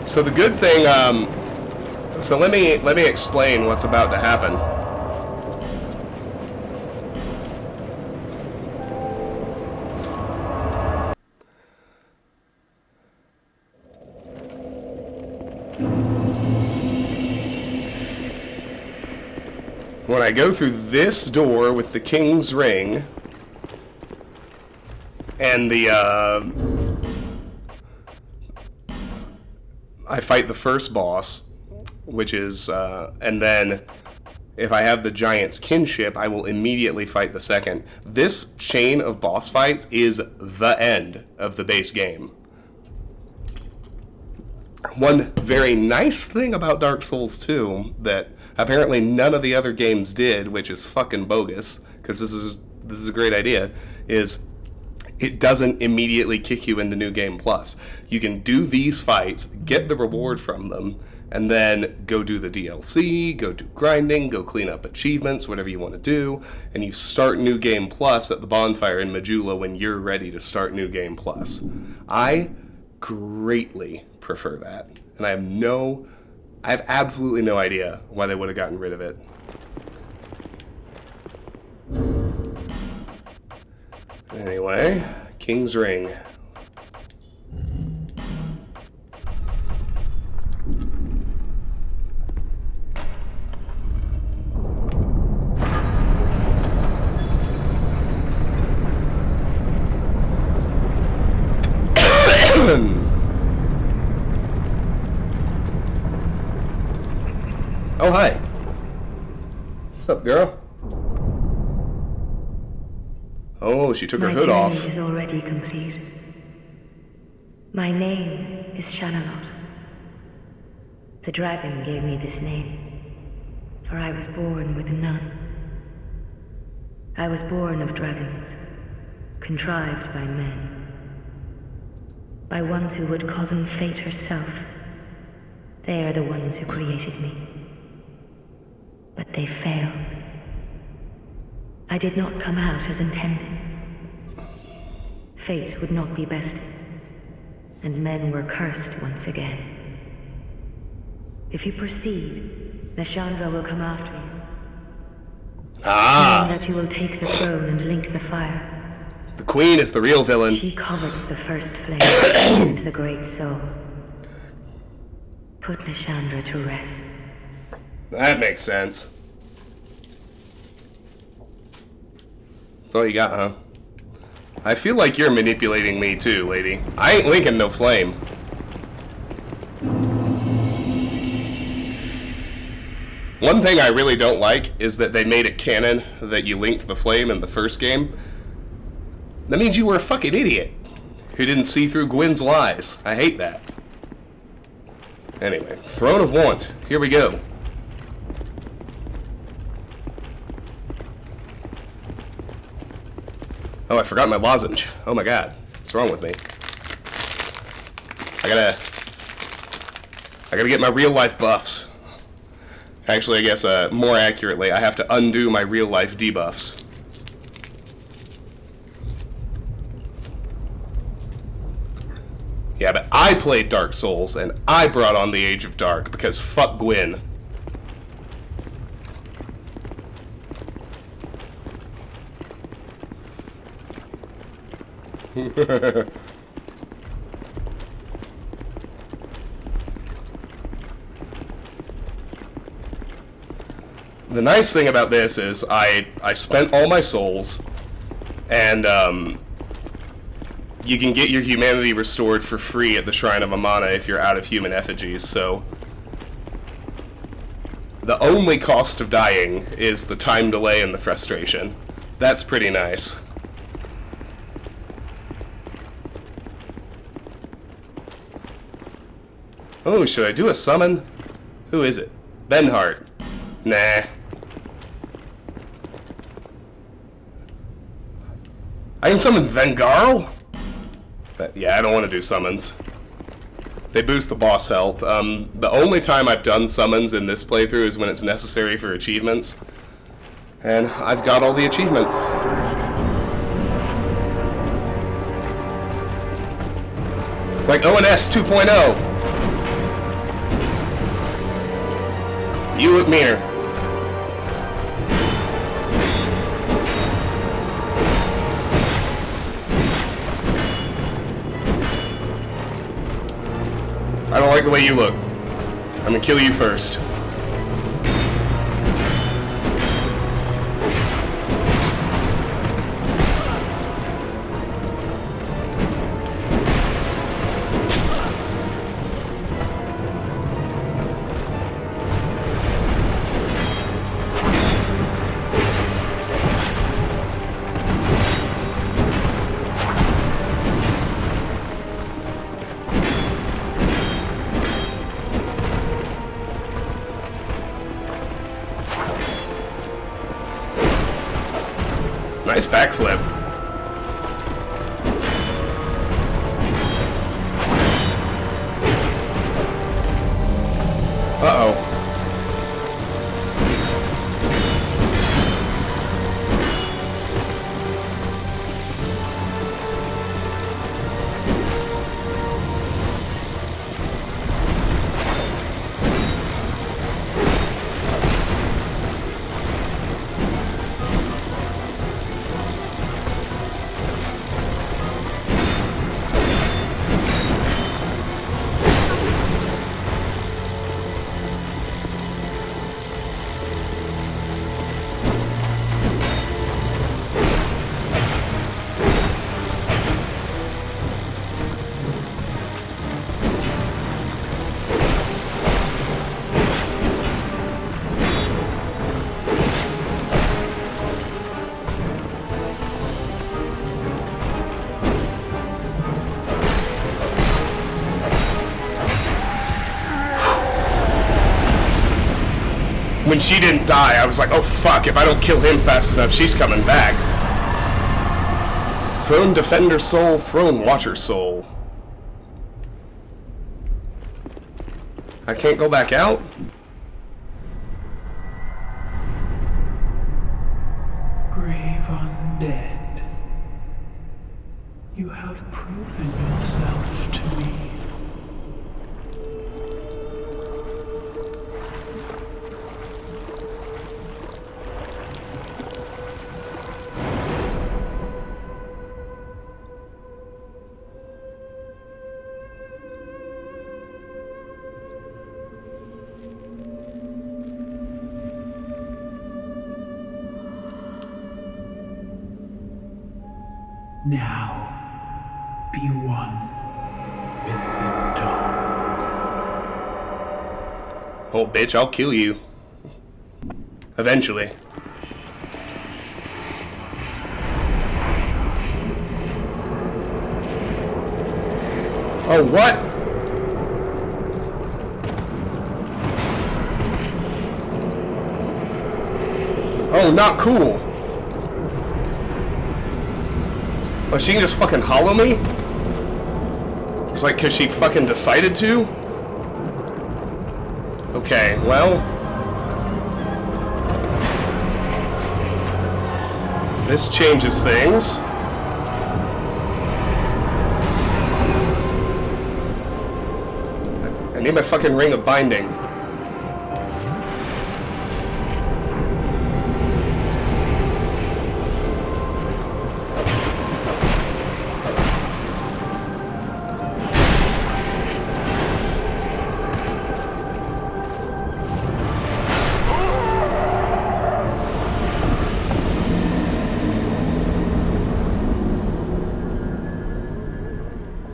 So the good thing, so let me explain what's about to happen. When I go through this door with the King's Ring and the I fight the first boss, which is, and then if I have the Giant's Kinship, I will immediately fight the second. This chain of boss fights is the end of the base game. One very nice thing about Dark Souls 2 that apparently none of the other games did, which is fucking bogus, because this is a great idea, is it doesn't immediately kick you into New Game Plus. You can do these fights, get the reward from them, and then go do the DLC, go do grinding, go clean up achievements, whatever you want to do, and you start New Game Plus at the bonfire in Majula when you're ready to start New Game Plus. I greatly prefer that, and I have absolutely no idea why they would have gotten rid of it. Anyway, King's Ring. Oh, hi. What's up, girl? Oh, she took her hood off. My journey is already complete. My name is Shanalot. The dragon gave me this name, for I was born with none. I was born of dragons, contrived by men. By ones who would cozen fate herself. They are the ones who created me. But they failed. I did not come out as intended. Fate would not be bested, and men were cursed once again. If you proceed, Nashandra will come after you. Knowing that you will take the throne and link the fire. The Queen is the real villain. She covets the first flame and the great soul. Put Nashandra to rest. That makes sense. That's all you got, huh? I feel like you're manipulating me too, lady. I ain't linking no flame. One thing I really don't like is that they made it canon that you linked the flame in the first game. That means you were a fucking idiot who didn't see through Gwyn's lies. I hate that. Anyway, Throne of Want. Here we go. Oh, I forgot my lozenge. Oh my god. What's wrong with me? I gotta get my real life buffs. Actually, I guess more accurately, I have to undo my real life debuffs. Yeah, but I played Dark Souls, and I brought on the Age of Dark, because fuck Gwyn. The nice thing about this is I spent all my souls, and you can get your humanity restored for free at the Shrine of Amana if you're out of human effigies, so the only cost of dying is the time delay and the frustration. That's pretty nice. Oh, should I do a summon? Who is it? Benhart. Nah. I can summon Vengarl? But yeah, I don't want to do summons. They boost the boss health. The only time I've done summons in this playthrough is when it's necessary for achievements. And I've got all the achievements. It's like ONS 2.0. You look meaner. I don't like the way you look. I'm gonna kill you first. Nice backflip. Uh-oh. When she didn't die, I was like, oh fuck, if I don't kill him fast enough, she's coming back. Throne Defender Soul, Throne Watcher Soul. I can't go back out? Brave undead, you have proven yourself to me. Now, be one with the dark. Oh, bitch, I'll kill you. Eventually. Oh, what? Oh, not cool. Oh, she can just fucking hollow me? It's like, cause she fucking decided to? Okay, well... this changes things. I need my fucking ring of binding.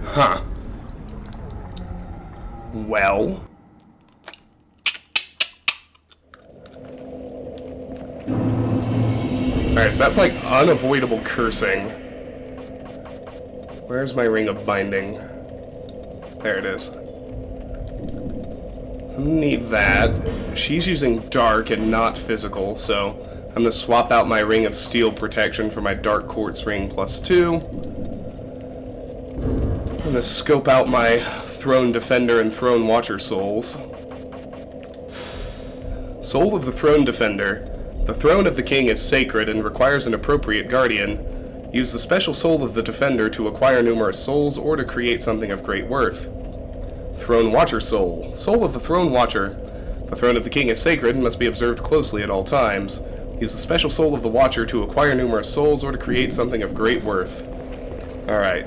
Huh. Well. Alright, so that's like unavoidable cursing. Where's my ring of binding? There it is. I need that. She's using dark and not physical, so I'm gonna swap out my ring of steel protection for my dark quartz ring +2. I'm gonna scope out my Throne Defender and Throne Watcher souls. Soul of the Throne Defender. The throne of the king is sacred and requires an appropriate guardian. Use the special soul of the Defender to acquire numerous souls or to create something of great worth. Throne Watcher Soul. Soul of the Throne Watcher. The throne of the king is sacred and must be observed closely at all times. Use the special soul of the Watcher to acquire numerous souls or to create something of great worth. Alright.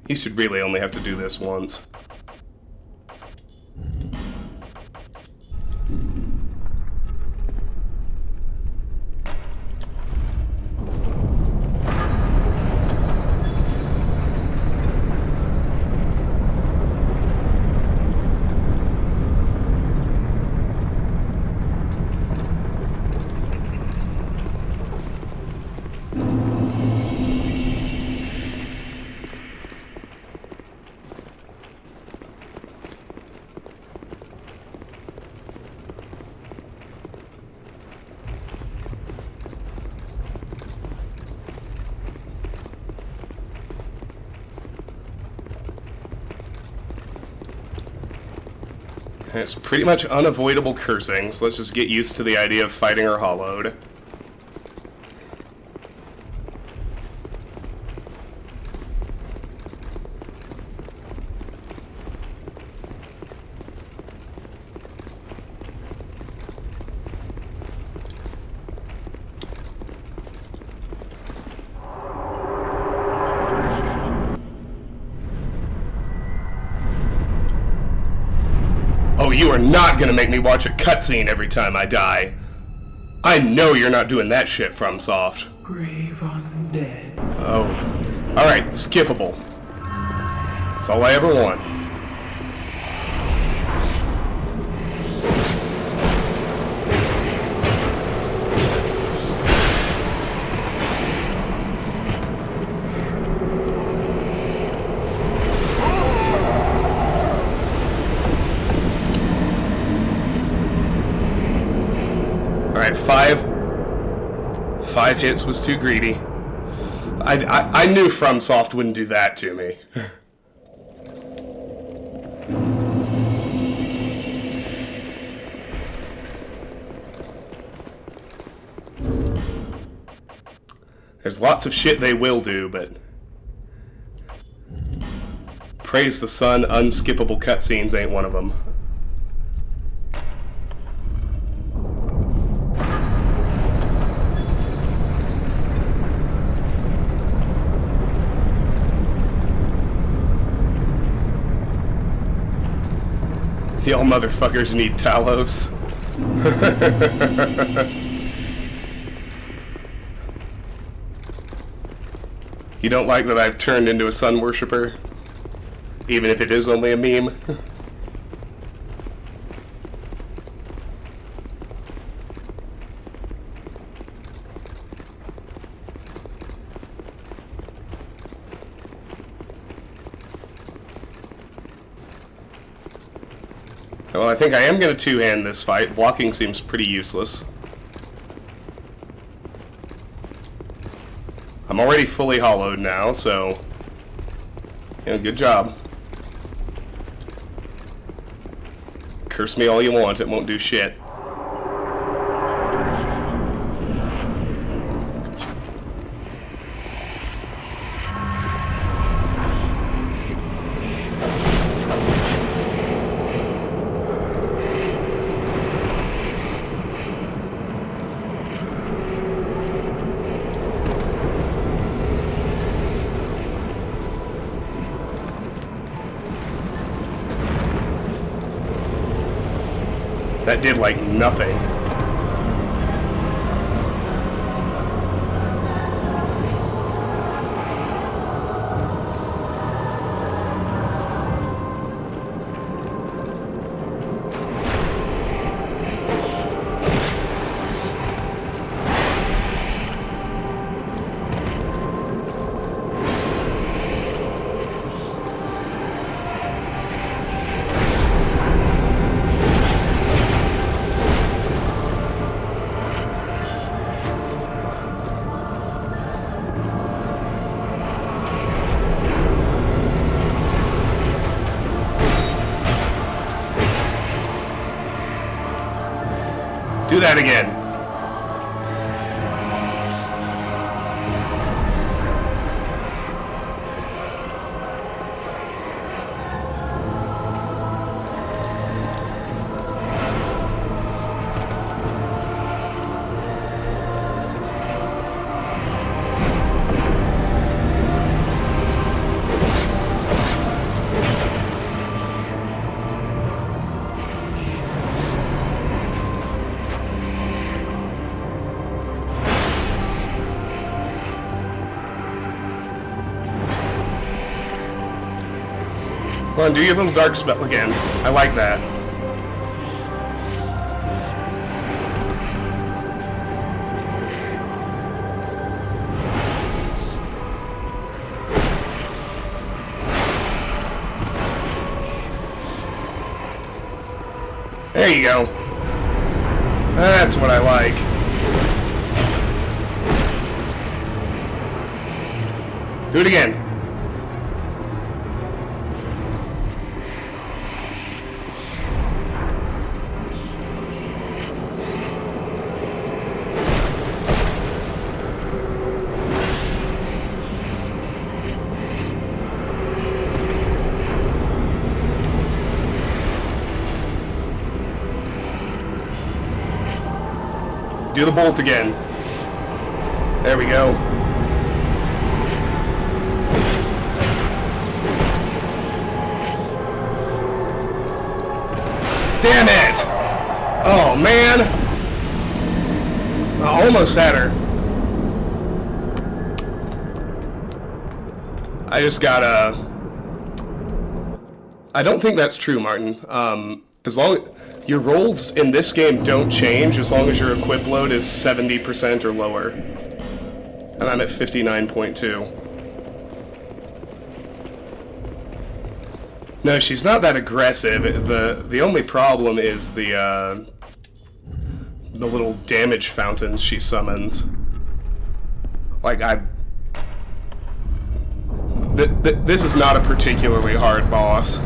You should really only have to do this once. And it's pretty much unavoidable cursing, so let's just get used to the idea of fighting her hollowed. Oh, you are not gonna make me watch a cutscene every time I die. I know you're not doing that shit, FromSoft. Grave undead. Oh. Alright, skippable. That's all I ever want. Five hits was too greedy. I knew FromSoft wouldn't do that to me. There's lots of shit they will do, but praise the sun, unskippable cutscenes ain't one of them. Y'all motherfuckers need Talos. You don't like that I've turned into a sun worshipper? Even if it is only a meme? Well, I think I am going to two-hand this fight. Blocking seems pretty useless. I'm already fully hollowed now, so... you know, good job. Curse me all you want, it won't do shit. That did, like, nothing. Do that again. Come on, do your little dark spell again. I like that. There you go. That's what I like. Do it again. Do the bolt again. There we go. Damn it! Oh, man! I almost had her. I just gotta... I don't think that's true, Martin. As long... Your rolls in this game don't change as long as your equip load is 70% or lower. And I'm at 59.2. No, she's not that aggressive. The only problem is the little damage fountains she summons. Like, this is not a particularly hard boss.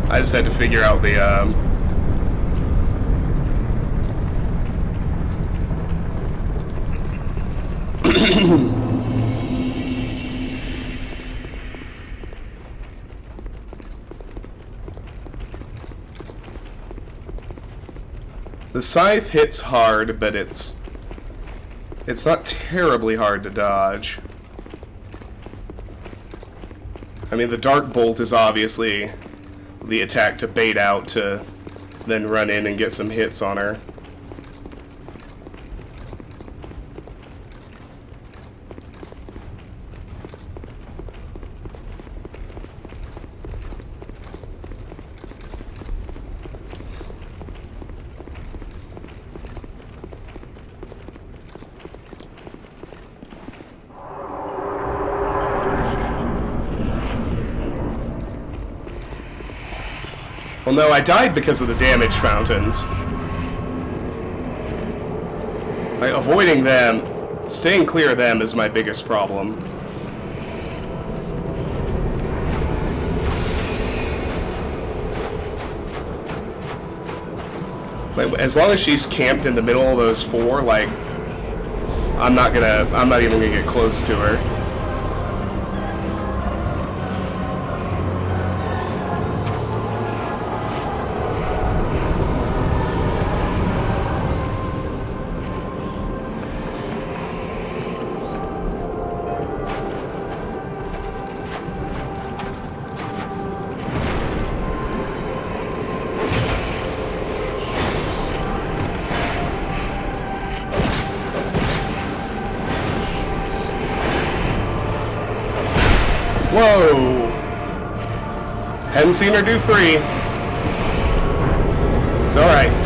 I just had to figure out the, the scythe hits hard, but it's not terribly hard to dodge. I mean, the dark bolt is obviously the attack to bait out to then run in and get some hits on her. Well, no, I died because of the damage fountains. Like, avoiding them, staying clear of them is my biggest problem. Like, as long as she's camped in the middle of those four, like, I'm not even gonna get close to her. Whoa! Hadn't seen her do 3. It's alright.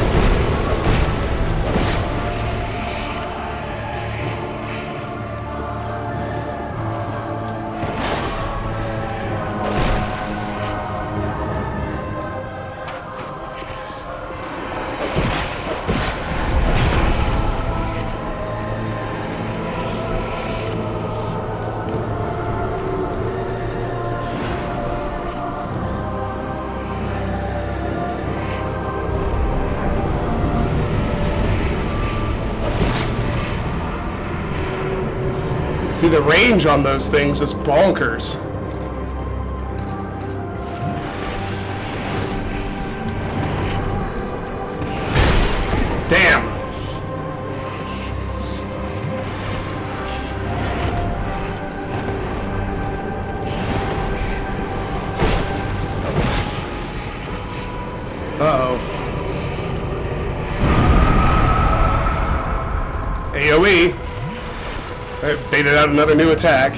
See, the range on those things is bonkers. Damn. Uh-oh. AoE. I baited out another new attack.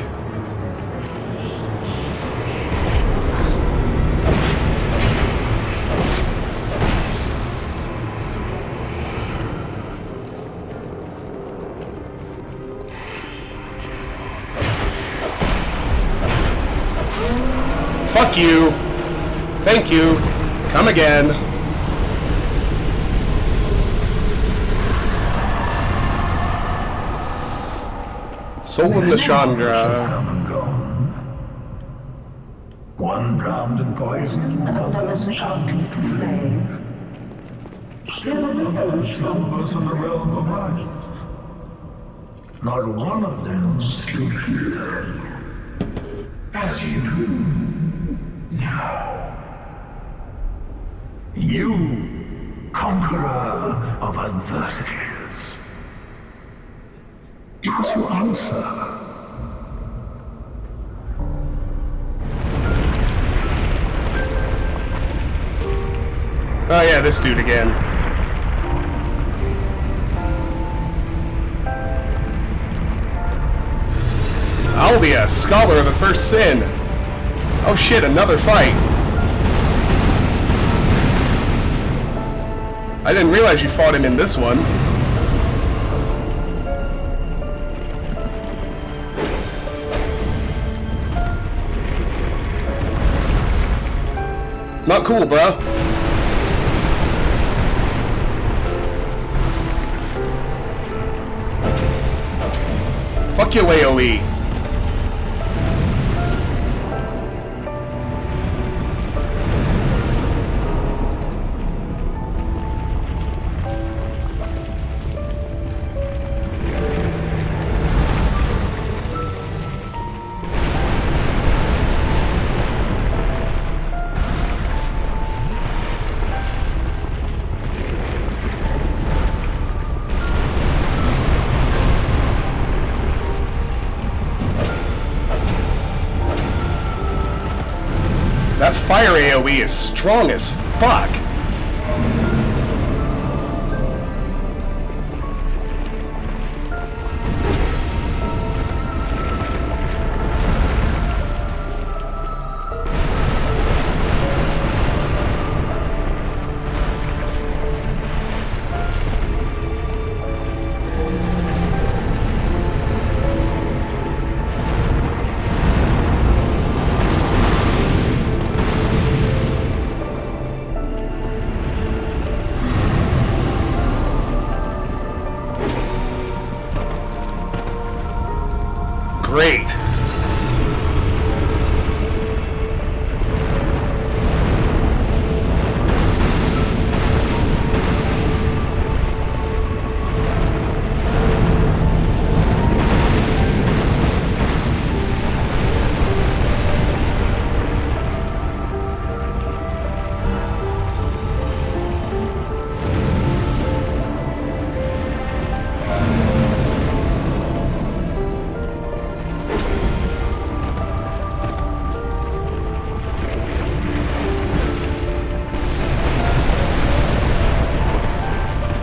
Fuck you. Thank you. Come again. Soul of Nashandra. Come and gone. One drowned in poison, another succumbed to flame. Still another slumbers in the realm of ice. Not one of them stood here. As you do now. You, conqueror of adversities. Give us your answer. Oh yeah, this dude again. I'll be a scholar of the first sin. Oh shit, another fight. I didn't realize you fought him in this one. Not cool, bro. Fuck your AoE. That fire AoE is strong as fuck. Great.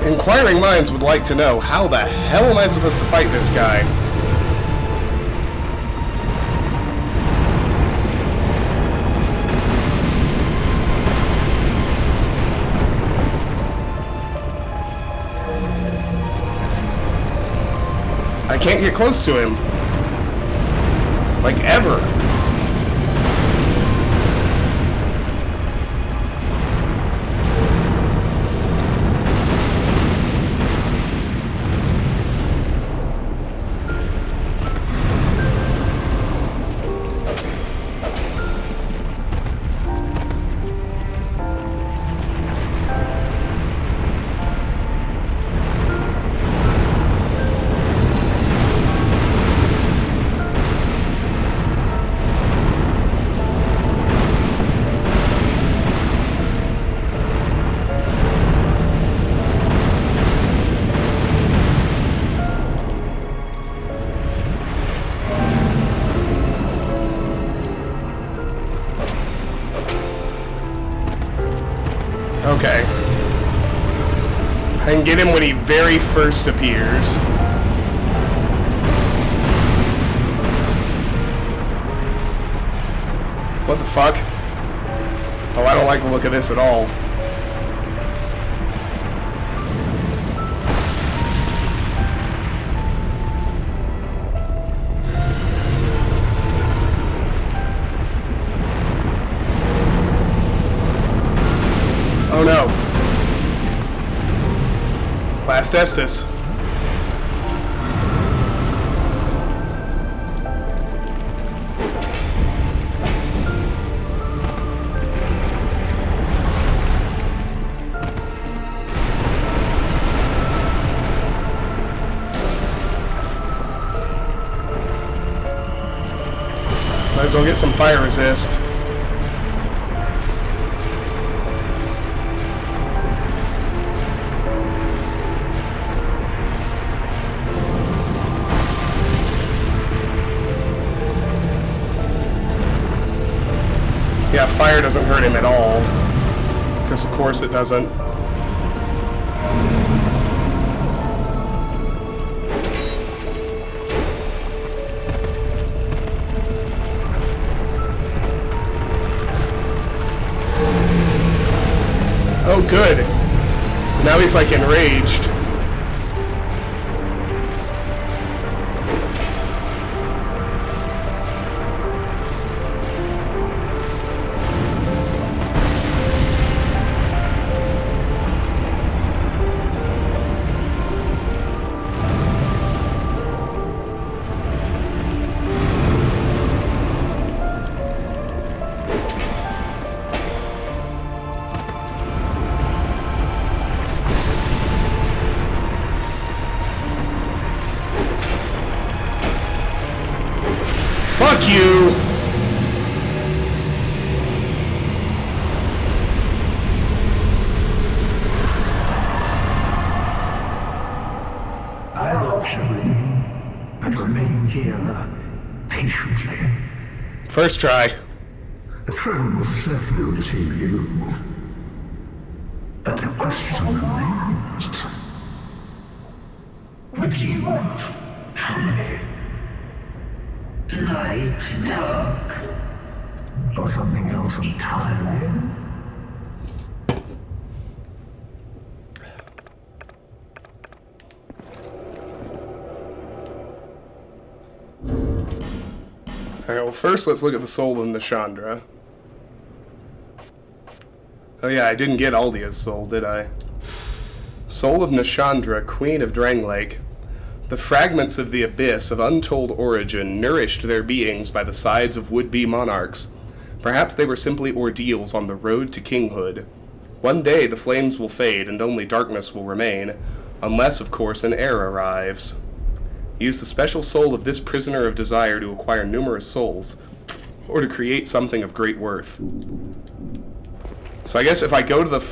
Inquiring minds would like to know, how the hell am I supposed to fight this guy? I can't get close to him. Like, ever. Okay. I can get him when he very first appears. What the fuck? Oh, I don't like the look of this at all. Oh no. Last Estes. Might as well get some fire resist. Yeah, fire doesn't hurt him at all. Because of course it doesn't. Oh, good. Now he's like enraged. Fuck you! I lost everything, but remain here, patiently. First try. The throne will certainly receive you. But the question remains. What do you want? Tell me. Light, dark, or something else entirely? Alright, well first let's look at the soul of Nashandra. Oh yeah, I didn't get Aldia's soul, did I? Soul of Nashandra, Queen of Dranglake. The fragments of the abyss of untold origin nourished their beings by the sides of would-be monarchs. Perhaps they were simply ordeals on the road to kinghood. One day the flames will fade and only darkness will remain, unless, of course, an heir arrives. Use the special soul of this prisoner of desire to acquire numerous souls, or to create something of great worth. So I guess if I go to the...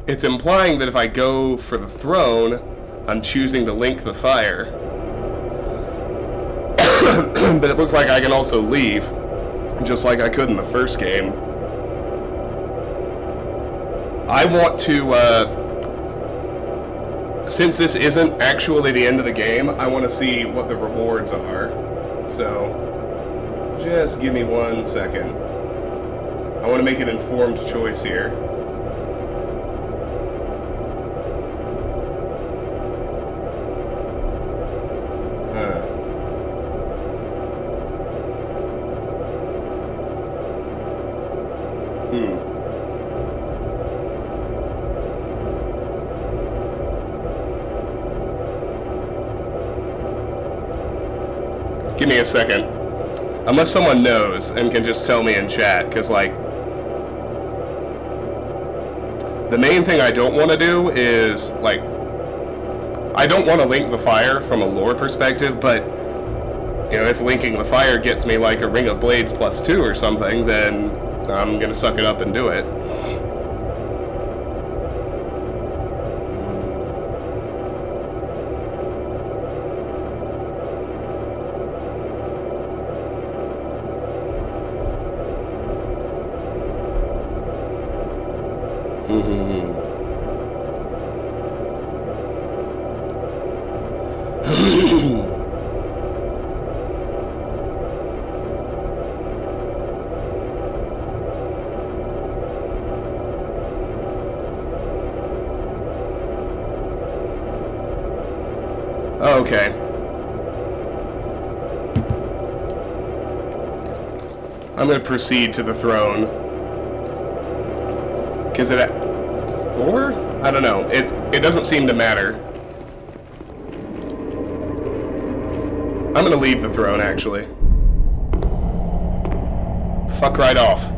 it's implying that if I go for the throne, I'm choosing to link the fire. But it looks like I can also leave, just like I could in the first game. I want to, since this isn't actually the end of the game, I want to see what the rewards are. So, just give me 1 second. I want to make an informed choice here. Give me a second. Unless someone knows and can just tell me in chat, because, like, the main thing I don't want to do is, like, I don't want to link the fire from a lore perspective, but, you know, if linking the fire gets me, like, a Ring of Blades +2 or something, then I'm gonna suck it up and do it. Okay. I'm going to proceed to the throne. Because or? I don't know. It doesn't seem to matter. I'm going to leave the throne, actually. Fuck right off.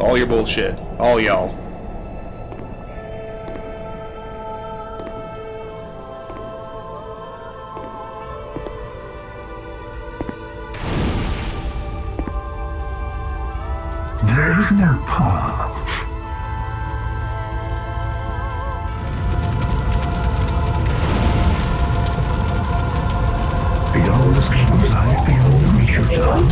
All your bullshit. All y'all. There is no path. Beyond the scheme of life, beyond the reach of dawn.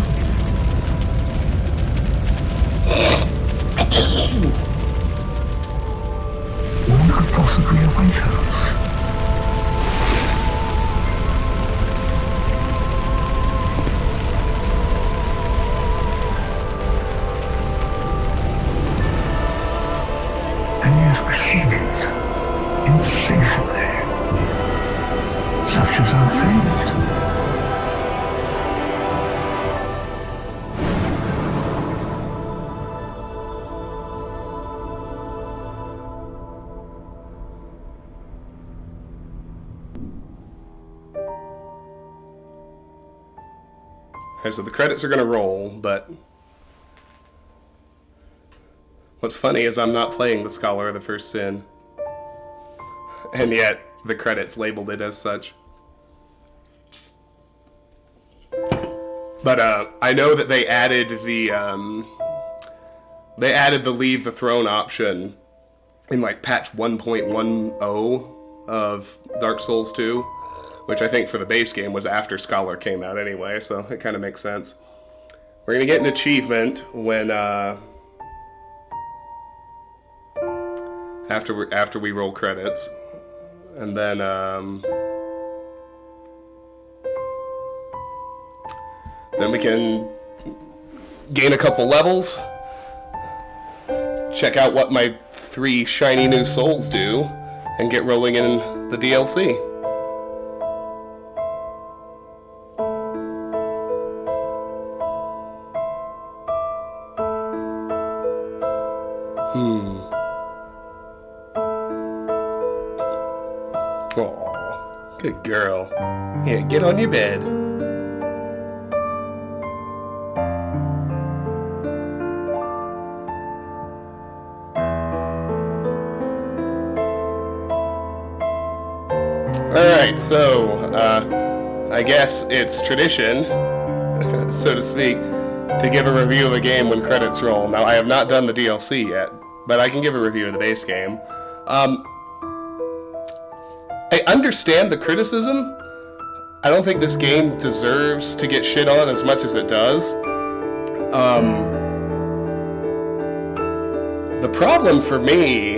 One could possibly await us. And yet receded insatiably, such is our fate. Okay, so the credits are going to roll, but what's funny is I'm not playing the Scholar of the First Sin, and yet the credits labeled it as such. But I know that they added the Leave the Throne option in like patch 1.10 of Dark Souls 2. Which I think for the base game was after Scholar came out anyway, so it kind of makes sense. We're going to get an achievement when, after we roll credits. And then, we can gain a couple levels, check out what my 3 shiny new souls do, and get rolling in the DLC. Aw, good girl. Here, get on your bed. Alright, so, I guess it's tradition, so to speak, to give a review of a game when credits roll. Now, I have not done the DLC yet, but I can give a review of the base game. I understand the criticism. I don't think this game deserves to get shit on as much as it does. The problem for me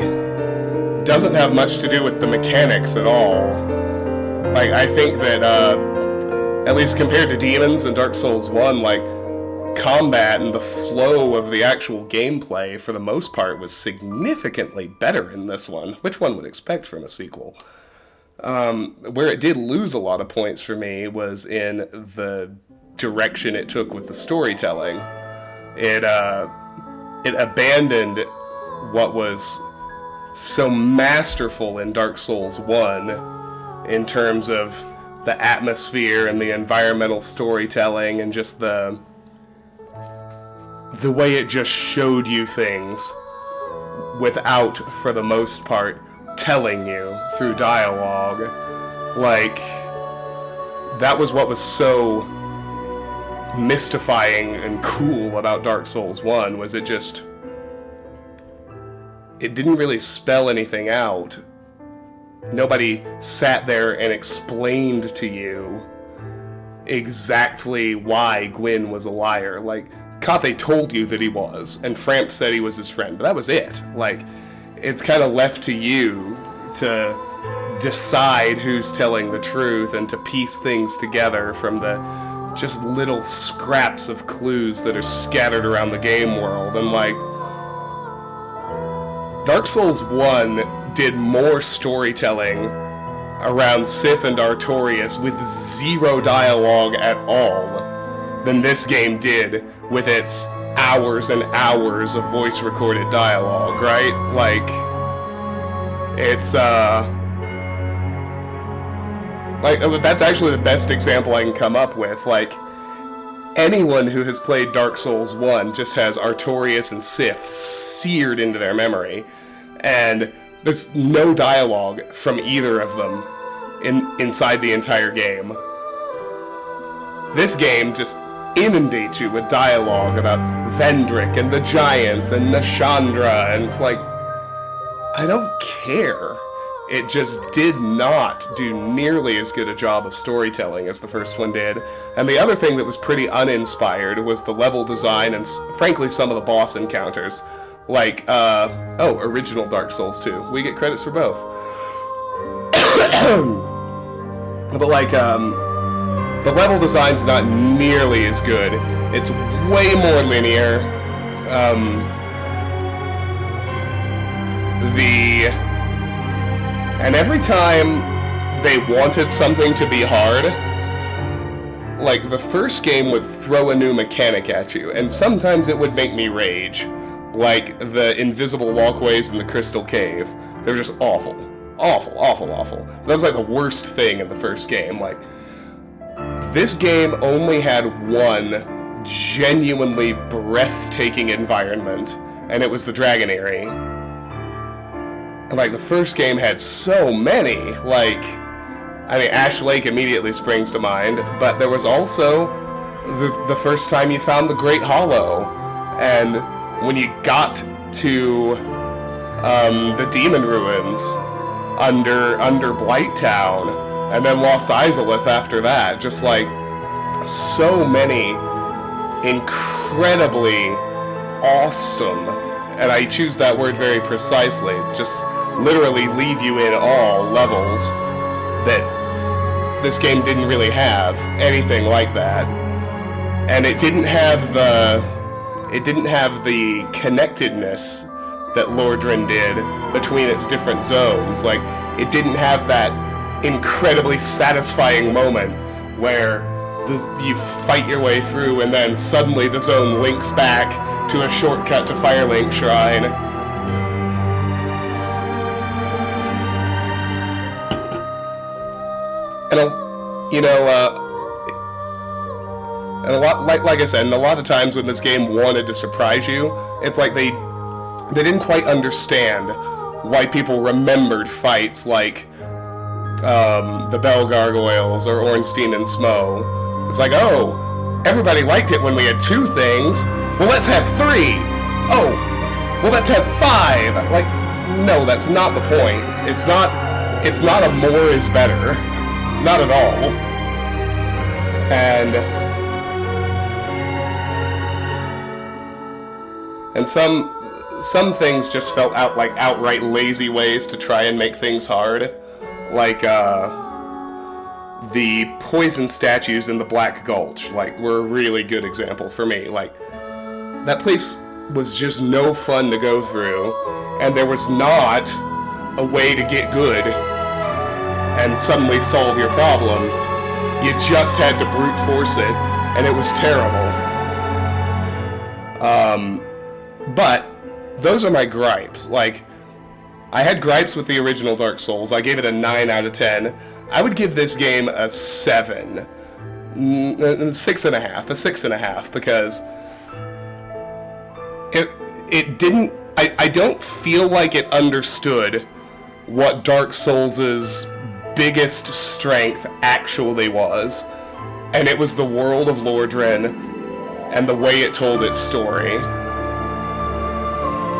doesn't have much to do with the mechanics at all. Like, I think that, at least compared to Demons and Dark Souls 1, like, combat and the flow of the actual gameplay, for the most part, was significantly better in this one, which one would expect from a sequel. Where it did lose a lot of points for me was in the direction it took with the storytelling. It abandoned what was so masterful in Dark Souls 1 in terms of the atmosphere and the environmental storytelling and just the way it just showed you things without, for the most part, telling you through dialogue. Like, that was what was so mystifying and cool about Dark Souls 1, was it didn't really spell anything out. Nobody sat there and explained to you exactly why Gwyn was a liar. Like, Cathay told you that he was, and Frampt said he was his friend, but that was it. Like, it's kind of left to you to decide who's telling the truth and to piece things together from the just little scraps of clues that are scattered around the game world. And like, Dark Souls 1 did more storytelling around Sif and Artorias with zero dialogue at all than this game did with its hours and hours of voice recorded dialogue, right? Like, it's like, that's actually the best example I can come up with. Like, anyone who has played Dark Souls 1 just has Artorias and Sif seared into their memory, and there's no dialogue from either of them inside the entire game. This game just inundates you with dialogue about Vendrick and the Giants and Nashandra, and it's like, I don't care. It just did not do nearly as good a job of storytelling as the first one did. And the other thing that was pretty uninspired was the level design and, frankly, some of the boss encounters. Like, original Dark Souls 2. We get credits for both. But, like, the level design's not nearly as good. It's way more linear. And every time they wanted something to be hard, like, the first game would throw a new mechanic at you, and sometimes it would make me rage. Like, the invisible walkways in the Crystal Cave. They were just awful. Awful, awful, awful. That was, like, the worst thing in the first game. Like, this game only had one genuinely breathtaking environment, and it was the Dragon Eyrie. Like, the first game had so many, like, I mean, Ash Lake immediately springs to mind, but there was also the first time you found the Great Hollow, and when you got to the Demon Ruins under Blight Town, and then Lost Izalith after that, just like, so many incredibly awesome, and I choose that word very precisely, just literally leave you in awe levels that this game didn't really have anything like that. And it didn't have the connectedness that Lordran did between its different zones. Like, it didn't have that incredibly satisfying moment where you fight your way through and then suddenly the zone links back to a shortcut to Firelink Shrine. And and a lot, like I said, and a lot of times when this game wanted to surprise you, it's like they didn't quite understand why people remembered fights like the Bell Gargoyles or Ornstein and Smo. It's like, oh, everybody liked it when we had 2 things. Well, let's have 3. Oh, well, let's have 5. Like, no, that's not the point. It's not a more is better. Not at all. And some things just felt outright lazy ways to try and make things hard. Like, the poison statues in the Black Gulch, like, were a really good example for me. Like, that place was just no fun to go through, and there was not a way to get good and suddenly solve your problem. You just had to brute force it, and it was terrible. But those are my gripes. Like, I had gripes with the original Dark Souls. I gave it a 9 out of 10. I would give this game a 7. 6.5. A 6.5, because it didn't... I don't feel like it understood what Dark Souls' biggest strength actually was, and it was the world of Lordran and the way it told its story.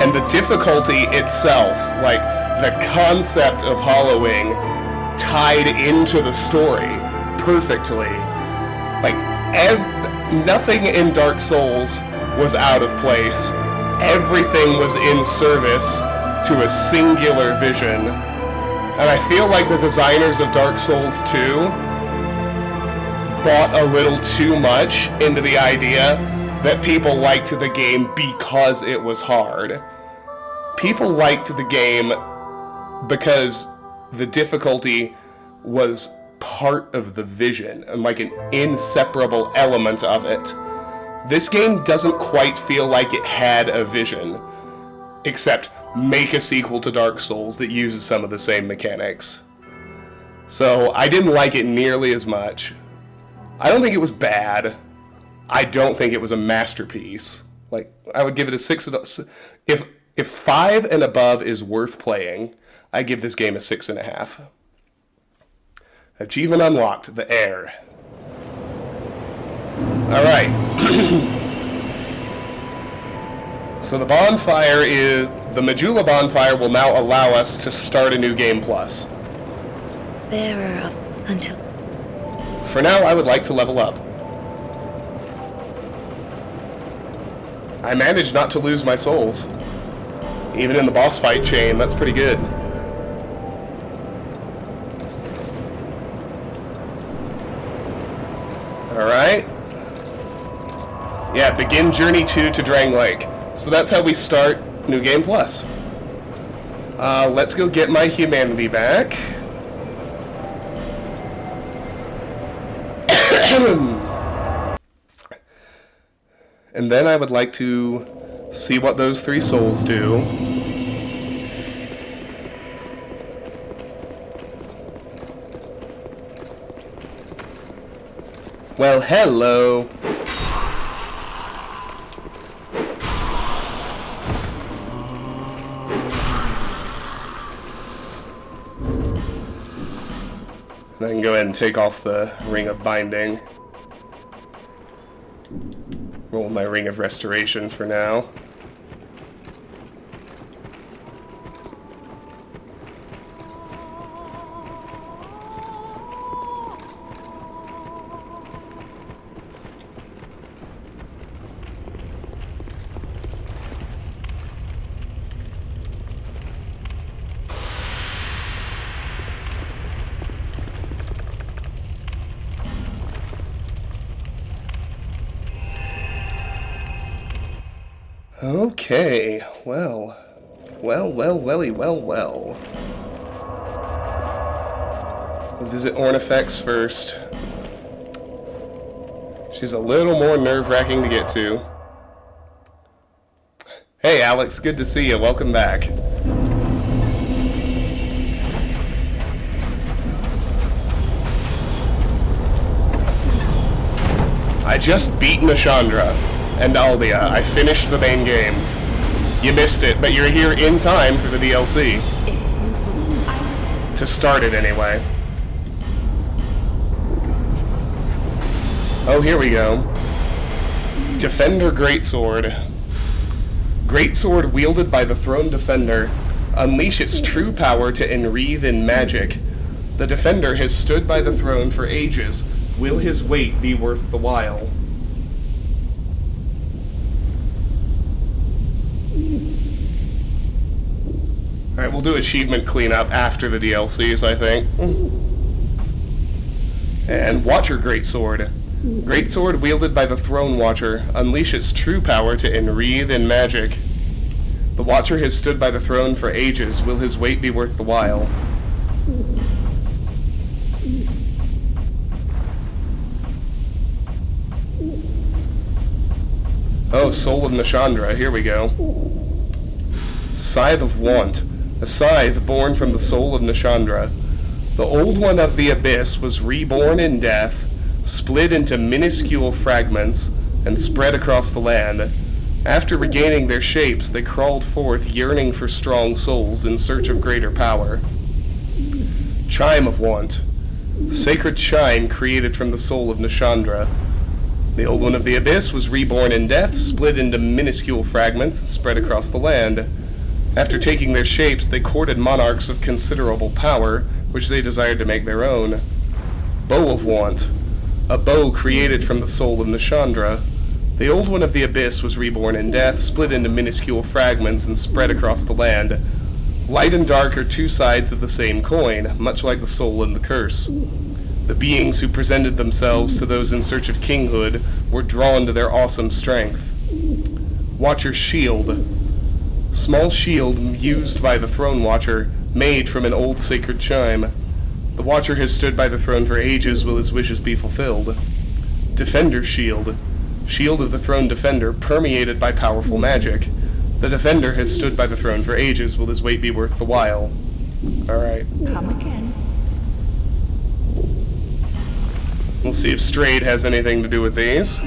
And the difficulty itself, like, the concept of hollowing tied into the story perfectly. Like, nothing in Dark Souls was out of place. Everything was in service to a singular vision. And I feel like the designers of Dark Souls 2 bought a little too much into the idea that people liked the game because it was hard. People liked the game because the difficulty was part of the vision and like an inseparable element of it. This game doesn't quite feel like it had a vision, except make a sequel to Dark Souls that uses some of the same mechanics. So I didn't like it nearly as much. I don't think it was bad. I don't think it was a masterpiece. Like, I would give it a 6. If 5 and above is worth playing, I give this game a 6.5. Achievement unlocked, the air. Alright. So the bonfire is... The Majula Bonfire will now allow us to start a new game plus. Bearer of until... For now, I would like to level up. I managed not to lose my souls. Even in the boss fight chain, that's pretty good. Alright. Yeah, begin Journey 2 to Drang Lake. So that's how we start New Game Plus. Let's go get my humanity back. And then I would like to see what those 3 souls do. Well, hello. And I can go ahead and take off the Ring of Binding. Roll my Ring of Restoration for now. Okay, well. We'll visit Ornifex first. She's a little more nerve-wracking to get to. Hey Alex, good to see you. Welcome back. I just beat Nashandra and Aldia. I finished the main game. You missed it, but you're here in time for the DLC. To start it, anyway. Oh, here we go. Defender Greatsword. Greatsword wielded by the Throne Defender. Unleash its true power to enwreathe in magic. The Defender has stood by the throne for ages. Will his weight be worth the while? Alright, we'll do achievement cleanup after the DLCs, I think. And Watcher Greatsword. Greatsword wielded by the Throne Watcher. Unleash its true power to enwreathe in magic. The Watcher has stood by the throne for ages. Will his weight be worth the while? Oh, Soul of Nashandra. Here we go. Scythe of Want. A scythe born from the soul of Nashandra. The Old One of the Abyss was reborn in death, split into minuscule fragments, and spread across the land. After regaining their shapes, they crawled forth, yearning for strong souls in search of greater power. Chime of Want. Sacred chime created from the soul of Nashandra. The Old One of the Abyss was reborn in death, split into minuscule fragments, and spread across the land. After taking their shapes, they courted monarchs of considerable power, which they desired to make their own. Bow of Want. A bow created from the soul of Nashandra. The Old One of the Abyss was reborn in death, split into minuscule fragments, and spread across the land. Light and dark are two sides of the same coin, much like the soul and the curse. The beings who presented themselves to those in search of kinghood were drawn to their awesome strength. Watcher's Shield. Small shield used by the Throne Watcher, made from an old sacred chime. The Watcher has stood by the throne for ages. Will his wishes be fulfilled? Defender's Shield. Shield of the Throne Defender, permeated by powerful magic. The Defender has stood by the throne for ages. Will his wait be worth the while? Alright. Come again. We'll see if Strayed has anything to do with these.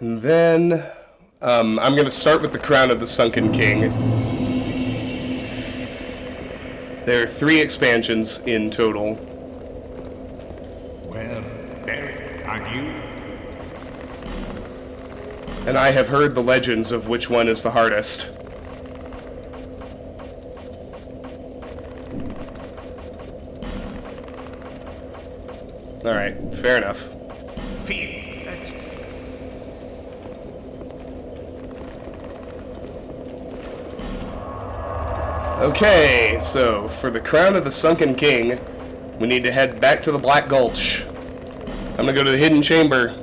And then, I'm going to start with the Crown of the Sunken King. There are 3 expansions in total. Well, there are you. And I have heard the legends of which one is the hardest. Alright, fair enough. Feel that. Okay, so for the Crown of the Sunken King, we need to head back to the Black Gulch. I'm gonna go to the Hidden Chamber.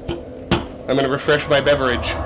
I'm gonna refresh my beverage.